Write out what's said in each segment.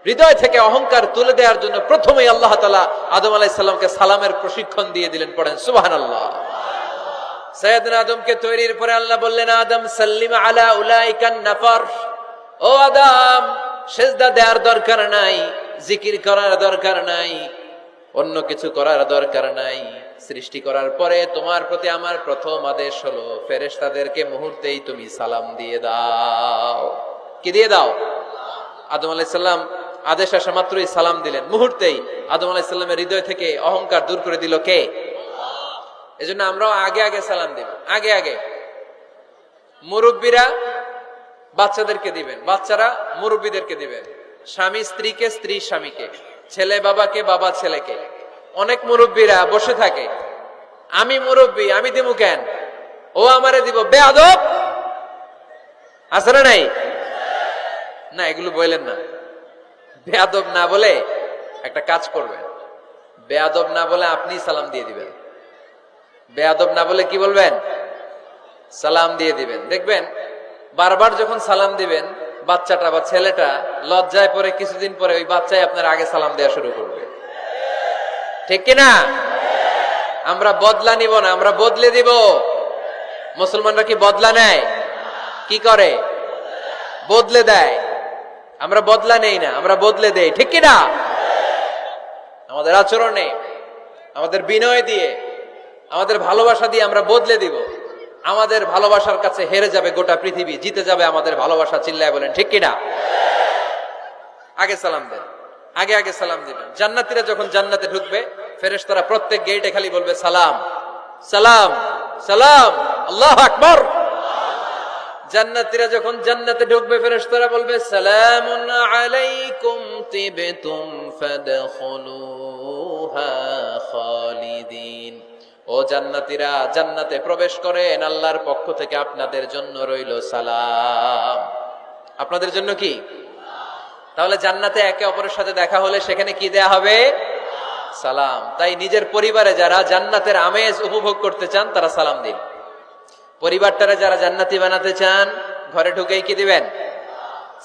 হৃদয় থেকে অহংকার তুলে দেওয়ার জন্য প্রথমেই আল্লাহ তাআলা আদম আলাইহিস সালামকে সালামের প্রশিক্ষণ দিয়ে দিলেন। পড়েন সুবহানাল্লাহ। সাইয়েদনা আদমকে তৈরির পরে আল্লাহ বললেন, আদম সাল্লিম আলা উলাইকান নাফার। ও আদম, সিজদা দেওয়ার দরকার নাই, জিকির করার দরকার নাই, অন্য কিছু করার দরকার নাই। সৃষ্টি করার পরে তোমার প্রতি আমার প্রথম আদেশ হলো ফেরেশতাদেরকে মুহূর্তেই তুমি সালাম দিয়ে দাও। কি দিয়ে দাও? আদম আলাইহিস সালাম আদেশ আসা মাত্রই সালাম দিলেন। মুহূর্তেই আদম আলাইহিস সালামের হৃদয় থেকে অহংকার দূর করে দিল কে? এজন্য আমরাও আগে আগে সালাম দিব। আগে আগে মুরব্বীরা বাচ্চাদেরকে দিবেন, বাচ্চারা মুরব্বীদেরকে দিবেন, স্বামী স্ত্রীকে, স্ত্রী স্বামীকে, ছেলে বাবাকে, বাবা ছেলেকে। অনেক মুরব্বীরা বসে থাকে, আমি মুরব্বী, আমি দিমু কেন, ও আমারে দিব, বেয়াদব। আছে না নাই? না, এগুলো বললেন না। বেয়াদব না বলে একটা কাজ করবেন, বেয়াদব না বলে আপনি সালাম দিয়ে দিবেন। বেয়াদব না বলে কি বলবেন? সালাম দিয়ে দিবেন। দেখবেন বারবার যখন সালাম দিবেন, বাচ্চাটা বা ছেলেটা লজ্জায় পরে কিছুদিন পরে ওই বাচ্চাই আপনার আগে সালাম দেওয়া শুরু করবে। ঠিক কিনা? আমরা বদলা নিব না, আমরা বদলে দিব। মুসলমানরা কি বদলা নেয়? কি করে? বদলে দেয়। আমরা বদলা নেই না, আমরা বদলে দেই। ঠিক কিনা? আমাদের আচরণে, আমাদের বিনয় দিয়ে, আমাদের ভালোবাসা দিয়ে আমরা বদলে দিব। আমাদের ভালোবাসার কাছে হেরে যাবে গোটা পৃথিবী, জিতে যাবে আমাদের ভালোবাসা। চিল্লায় বলেন ঠিক কিনা? আগে সালাম দেন, আগে আগে সালাম দিবেন। জান্নাতীরা যখন জান্নাতে ঢুকবে, ফেরেশতারা প্রত্যেক গেটে খালি বলবে সালাম সালাম সালাম, আল্লাহু আকবার। জান্নাতীরা যখন জান্নাতে ঢুকবে, ফেরেশতারা বলবে সালামুন আলাইকুম তিবতুম ফাদখুলুহা খালিদিন। ও জান্নাতীরা, জান্নাতে প্রবেশ করেন, আল্লাহর পক্ষ থেকে আপনাদের জন্য রইল সালাম। আপনাদের জন্য কি? তাহলে জান্নাতে একে অপরের সাথে দেখা হলে সেখানে কি দেয়া হবে? সালাম। তাই নিজের পরিবারে যারা জান্নাতের আমেজ উপভোগ করতে চান তারা সালাম দিন। পরিবারটারে যারা জান্নাতি বানাতে চান, ঘরে ঢুকেই কি দিবেন?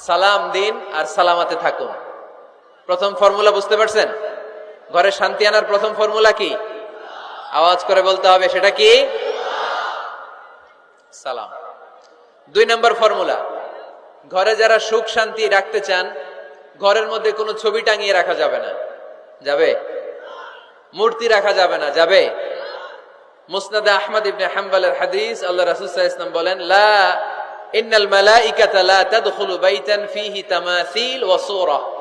সালাম দিন আর সালামাতে থাকুন। প্রথম ফর্মুলা বুঝতে পারছেন? ঘরে শান্তি আনার প্রথম ফর্মুলা কি? আওয়াজ করে বলতে হবে, সেটা কি? সালাম। 2 নম্বর ফর্মুলা, ঘরে যারা সুখ শান্তি রাখতে চান, ঘরের মধ্যে কোনো ছবি টাঙিয়ে রাখা যাবে না। যাবে? মূর্তি রাখা যাবে না। যাবে? মুসনাদে আহমদ ইবনে হাম্বলের হাদিস, আল্লাহ রাসূল সাল্লাল্লাহু আলাইহি ওয়াসাল্লাম বলেন, লা ইন্নাল মালাইকাতা লা তাদখুলু বাইতান ফীহি তামাসিল ওয়া সূরা।